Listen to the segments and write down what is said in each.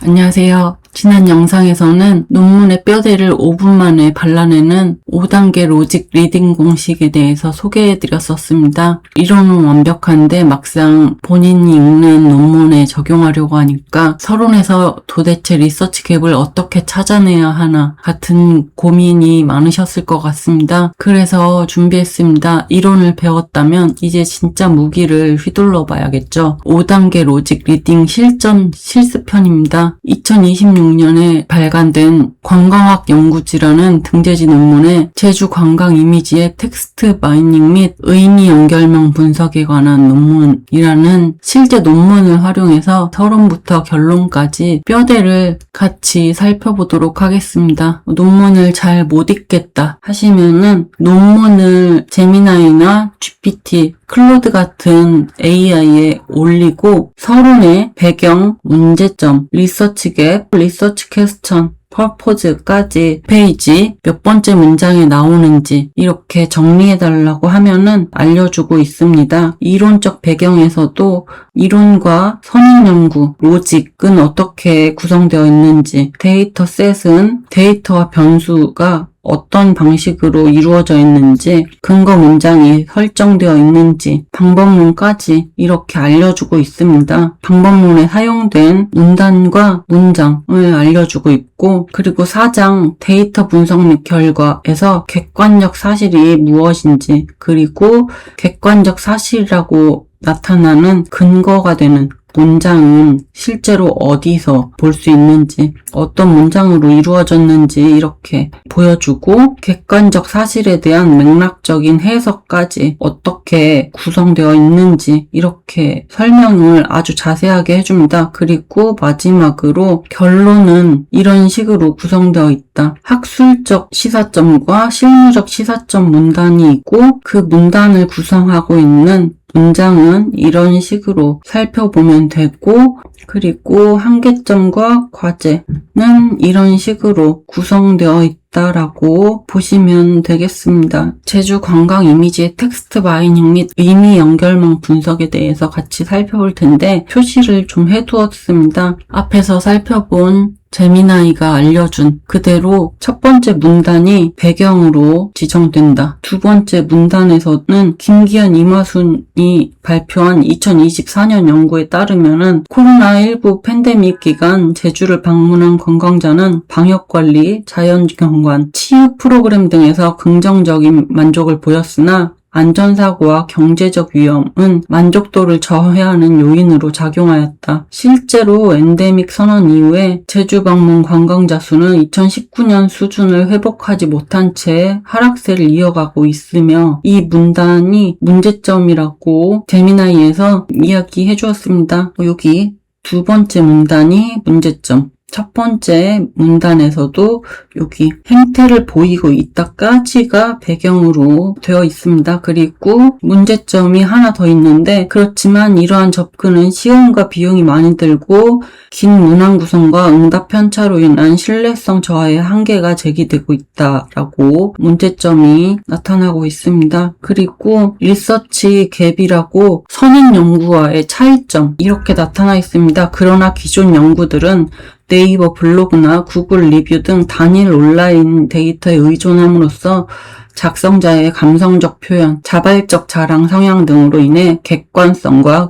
안녕하세요. 지난 영상에서는 논문의 뼈대를 5분 만에 발라내는 5단계 로직 리딩 공식에 대해서 소개해드렸었습니다. 이론은 완벽한데 막상 본인이 읽는 논문에 적용하려고 하니까 서론에서 도대체 리서치 갭을 어떻게 찾아내야 하나 같은 고민이 많으셨을 것 같습니다. 그래서 준비했습니다. 이론을 배웠다면 이제 진짜 무기를 휘둘러 봐야겠죠. 5단계 로직 리딩 실전 실습편입니다. 2026년에 발간된 관광학 연구지라는 등재지 논문에 제주 관광 이미지의 텍스트 마이닝 및 의미 연결망 분석에 관한 논문이라는 실제 논문을 활용해서 서론부터 결론까지 뼈대를 같이 살펴보도록 하겠습니다. 논문을 잘 못 읽겠다 하시면은 논문을 제미나이나 GPT, 클로드 같은 AI에 올리고 서론의 배경, 문제점, 리서치 갭, 리서치 퀘스천, 퍼포즈까지 페이지 몇 번째 문장에 나오는지 이렇게 정리해달라고 하면은 알려주고 있습니다. 이론적 배경에서도 이론과 선행 연구, 로직은 어떻게 구성되어 있는지, 데이터셋은 데이터와 변수가 어떤 방식으로 이루어져 있는지, 근거 문장이 설정되어 있는지, 방법론까지 이렇게 알려주고 있습니다. 방법론에 사용된 문단과 문장을 알려주고 있고, 그리고 4장 데이터 분석 및 결과에서 객관적 사실이 무엇인지, 그리고 객관적 사실이라고 나타나는 근거가 되는 문장은 실제로 어디서 볼 수 있는지, 어떤 문장으로 이루어졌는지 이렇게 보여주고, 객관적 사실에 대한 맥락적인 해석까지 어떻게 구성되어 있는지 이렇게 설명을 아주 자세하게 해줍니다. 그리고 마지막으로 결론은 이런 식으로 구성되어 있다. 학술적 시사점과 실무적 시사점 문단이 있고, 그 문단을 구성하고 있는 문장은 이런 식으로 살펴보면 되고, 그리고 한계점과 과제는 이런 식으로 구성되어 있다라고 보시면 되겠습니다. 제주 관광 이미지의 텍스트 마이닝 및 의미 연결망 분석에 대해서 같이 살펴볼 텐데 표시를 좀 해두었습니다. 앞에서 살펴본 제미나이가 알려준 그대로 첫 번째 문단이 배경으로 지정된다. 두 번째 문단에서는 김기현 이마순이 발표한 2024년 연구에 따르면은 코로나19 팬데믹 기간 제주를 방문한 관광자는 방역관리, 자연경관, 치유 프로그램 등에서 긍정적인 만족을 보였으나 안전사고와 경제적 위험은 만족도를 저해하는 요인으로 작용하였다. 실제로 엔데믹 선언 이후에 제주 방문 관광자 수는 2019년 수준을 회복하지 못한 채 하락세를 이어가고 있으며 이 문단이 문제점이라고 제미나이에서 이야기해 주었습니다. 여기 두 번째 문단이 문제점. 첫 번째 문단에서도 여기 행태를 보이고 있다까지가 배경으로 되어 있습니다. 그리고 문제점이 하나 더 있는데, 그렇지만 이러한 접근은 시간과 비용이 많이 들고 긴 문항 구성과 응답 편차로 인한 신뢰성 저하의 한계가 제기되고 있다라고 문제점이 나타나고 있습니다. 그리고 리서치 갭이라고 선행 연구와의 차이점 이렇게 나타나 있습니다. 그러나 기존 연구들은 네이버 블로그나 구글 리뷰 등 단일 온라인 데이터에 의존함으로써 작성자의 감성적 표현, 자발적 자랑 성향 등으로 인해 객관성과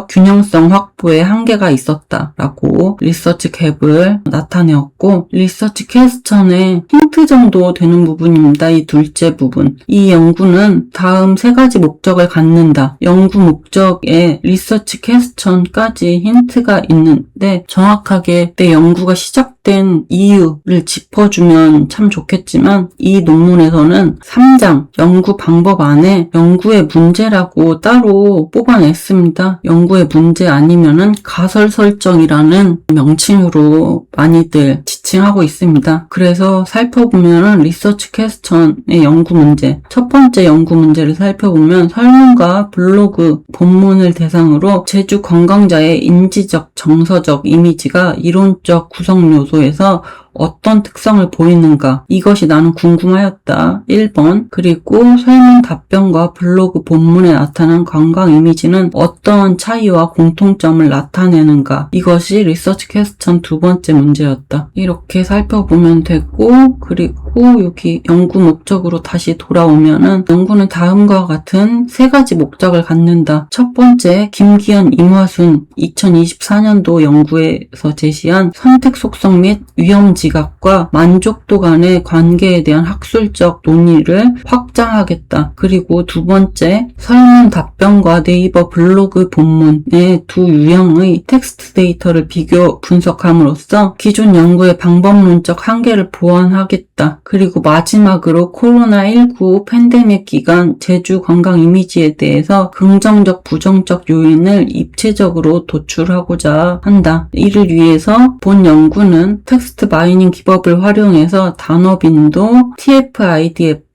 균형성 확보에 한계가 있었다라고 리서치 갭을 나타내었고, 리서치 퀘스천의 힌트 정도 되는 부분입니다. 이 둘째 부분. 이 연구는 다음 세 가지 목적을 갖는다. 연구 목적에 리서치 퀘스천까지 힌트가 있는데 정확하게 내 연구가 시작된 이유를 짚어주면 참 좋겠지만, 이 논문에서는 3장 연구 방법 안에 연구의 문제라고 따로 뽑아냈습니다. 연구의 문제 아니면은 가설 설정이라는 명칭으로 많이들 지칭하고 있습니다. 그래서 살펴보면은 리서치 퀘스천의 연구 문제, 첫 번째 연구 문제를 살펴보면 설문과 블로그 본문을 대상으로 제주 관광자의 인지적, 정서적 이미지가 이론적 구성 요소에서 어떤 특성을 보이는가? 이것이 나는 궁금하였다. 1번. 그리고 설문 답변과 블로그 본문에 나타난 관광 이미지는 어떠한 차이와 공통점을 나타내는가? 이것이 리서치 퀘스천 두 번째 문제였다. 이렇게 살펴보면 되고, 그리고 여기 연구 목적으로 다시 돌아오면은 연구는 다음과 같은 세 가지 목적을 갖는다. 첫 번째, 김기현, 임화순 2024년도 연구에서 제시한 선택 속성 및 위험 지각과 만족도 간의 관계에 대한 학술적 논의를 확장하겠다. 그리고 두 번째, 설문 답변과 네이버 블로그 본문의 두 유형의 텍스트 데이터를 비교 분석함으로써 기존 연구의 방법론적 한계를 보완하겠다. 그리고 마지막으로 코로나19 팬데믹 기간 제주 관광 이미지에 대해서 긍정적, 부정적 요인을 입체적으로 도출하고자 한다. 이를 위해서 본 연구는 텍스트 마이닝 기법을 활용해서 단어 빈도, TF-IDF,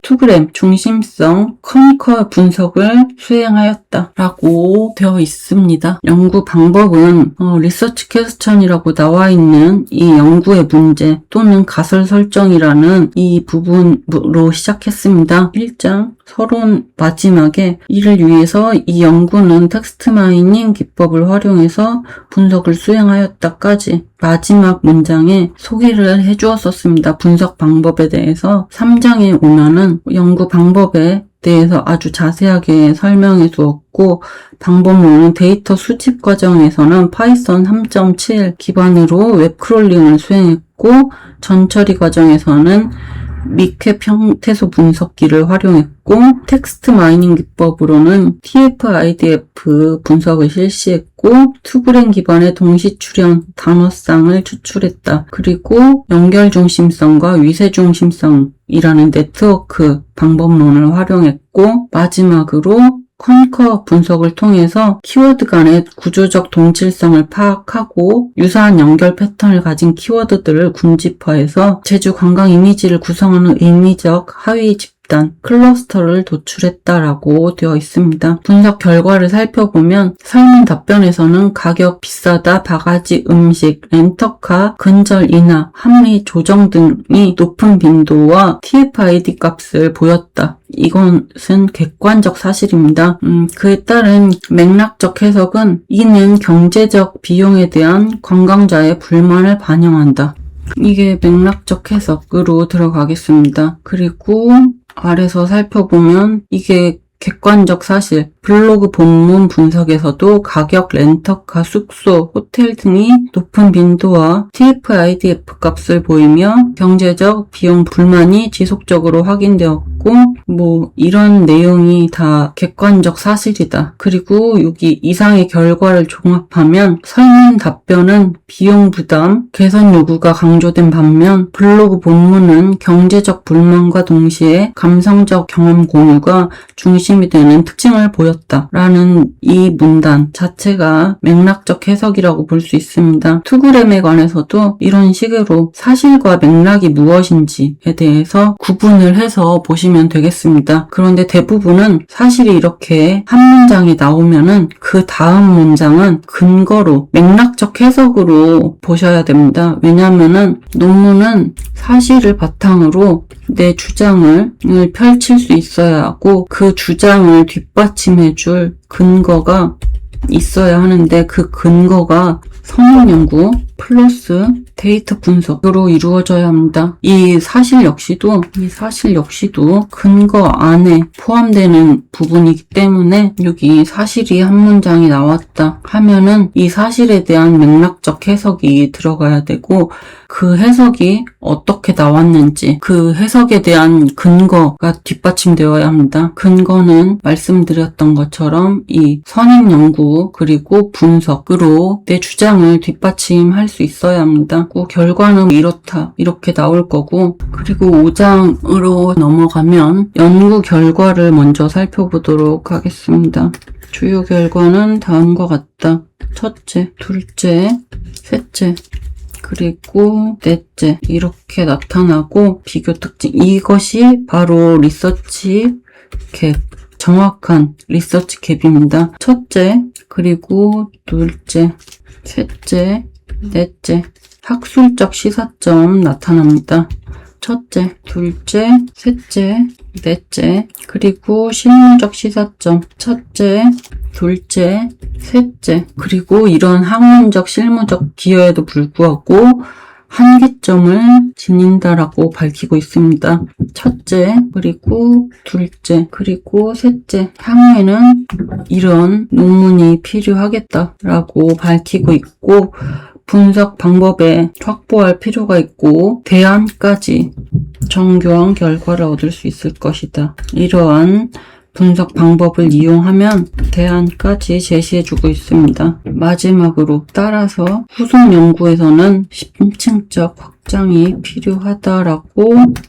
2g 중심성, 커니커 분석을 수행하였다 라고 되어 있습니다. 연구 방법은 리서치 퀘스천이라고 나와 있는 이 연구의 문제 또는 가설 설정이라는 이 부분으로 시작했습니다. 1장 서론 마지막에 이를 위해서 이 연구는 텍스트 마이닝 기법을 활용해서 분석을 수행하였다까지 마지막 문장에 소개를 해주었었습니다. 분석 방법에 대해서 3장에 오면은 연구 방법에 대해서 아주 자세하게 설명해 두었고 방법론은 데이터 수집 과정에서는 파이썬 3.7 기반으로 웹 크롤링을 수행했고 전처리 과정에서는 미캡 형태소 분석기를 활용했고 텍스트 마이닝 기법으로는 TF-IDF 분석을 실시했고 2g 기반의 동시 출현 단어쌍을 추출했다. 그리고 연결 중심성과 위세 중심성이라는 네트워크 방법론을 활용했고 마지막으로 커니커 분석을 통해서 키워드 간의 구조적 동질성을 파악하고 유사한 연결 패턴을 가진 키워드들을 군집화해서 제주 관광 이미지를 구성하는 의미적 하위 집단, 클러스터를 도출했다라고 되어 있습니다. 분석 결과를 살펴보면 설문 답변에서는 가격 비싸다, 바가지 음식, 렌터카, 근절 인하, 합리 조정 등이 높은 빈도와 TF-ID 값을 보였다. 이것은 객관적 사실입니다. 그에 따른 맥락적 해석은 이는 경제적 비용에 대한 관광자의 불만을 반영한다. 이게 맥락적 해석으로 들어가겠습니다. 그리고 아래서 살펴보면 이게 객관적 사실, 블로그 본문 분석에서도 가격, 렌터카, 숙소, 호텔 등이 높은 빈도와 TF-IDF 값을 보이며 경제적 비용 불만이 지속적으로 확인되었고 이런 내용이 다 객관적 사실이다. 그리고 여기 이상의 결과를 종합하면 설문 답변은 비용 부담, 개선 요구가 강조된 반면 블로그 본문은 경제적 불만과 동시에 감성적 경험 공유가 중심이 되는 특징을 보였다 라는 이 문단 자체가 맥락적 해석이라고 볼 수 있습니다. 2g에 관해서도 이런 식으로 사실과 맥락이 무엇인지에 대해서 구분을 해서 보시면 되겠습니다. 그런데 대부분은 사실이 이렇게 한 문장이 나오면은 그 다음 문장은 근거로 맥락적 해석으로 보셔야 됩니다. 왜냐하면은 논문은 사실을 바탕으로 내 주장을 펼칠 수 있어야 하고 그 주장을 뒷받침해줄 근거가 있어야 하는데 그 근거가 성역 연구 플러스 데이터 분석으로 이루어져야 합니다. 이 사실 역시도 근거 안에 포함되는 부분이기 때문에 여기 사실이 한 문장이 나왔다 하면은 이 사실에 대한 맥락적 해석이 들어가야 되고 그 해석이 어떻게 나왔는지 그 해석에 대한 근거가 뒷받침되어야 합니다. 근거는 말씀드렸던 것처럼 이 선행 연구 그리고 분석으로 내 주장을 뒷받침할 수 있어야 합니다. 결과는 이렇다 이렇게 나올 거고 그리고 5장으로 넘어가면 연구 결과를 먼저 살펴보도록 하겠습니다. 주요 결과는 다음과 같다. 첫째, 둘째, 셋째 그리고 넷째 이렇게 나타나고 비교 특징 이것이 바로 리서치 갭 정확한 리서치 갭입니다. 첫째 그리고 둘째 셋째 넷째 학술적 시사점 나타납니다. 첫째, 둘째, 셋째, 넷째, 그리고 실무적 시사점. 첫째, 둘째, 셋째. 그리고 이런 학문적, 실무적 기여에도 불구하고 한계점을 지닌다라고 밝히고 있습니다. 첫째, 그리고 둘째, 그리고 셋째. 향후에는 이런 논문이 필요하겠다라고 밝히고 있고, 분석 방법에 확보할 필요가 있고 대안까지 정교한 결과를 얻을 수 있을 것이다. 이러한 분석 방법을 이용하면 대안까지 제시해주고 있습니다. 마지막으로 따라서 후속 연구에서는 심층적 확장이 필요하다라고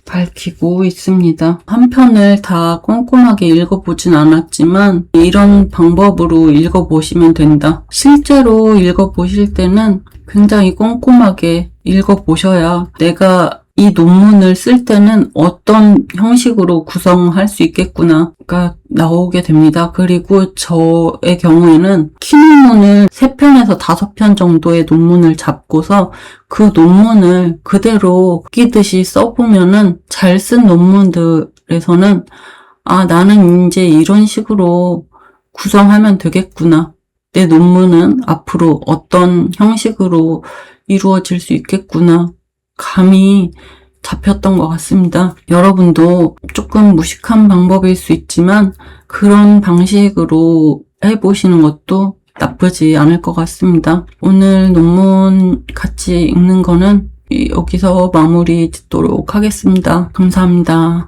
밝히고 있습니다. 한 편을 다 꼼꼼하게 읽어보진 않았지만 이런 방법으로 읽어보시면 된다. 실제로 읽어보실 때는 굉장히 꼼꼼하게 읽어보셔야 내가 이 논문을 쓸 때는 어떤 형식으로 구성할 수 있겠구나가 나오게 됩니다. 그리고 저의 경우에는 키 논문을 3편에서 5편 정도의 논문을 잡고서 그 논문을 그대로 끼듯이 써보면은 잘 쓴 논문들에서는 나는 이제 이런 식으로 구성하면 되겠구나. 내 논문은 앞으로 어떤 형식으로 이루어질 수 있겠구나. 감이 잡혔던 것 같습니다. 여러분도 조금 무식한 방법일 수 있지만 그런 방식으로 해보시는 것도 나쁘지 않을 것 같습니다. 오늘 논문 같이 읽는 거는 여기서 마무리 짓도록 하겠습니다. 감사합니다.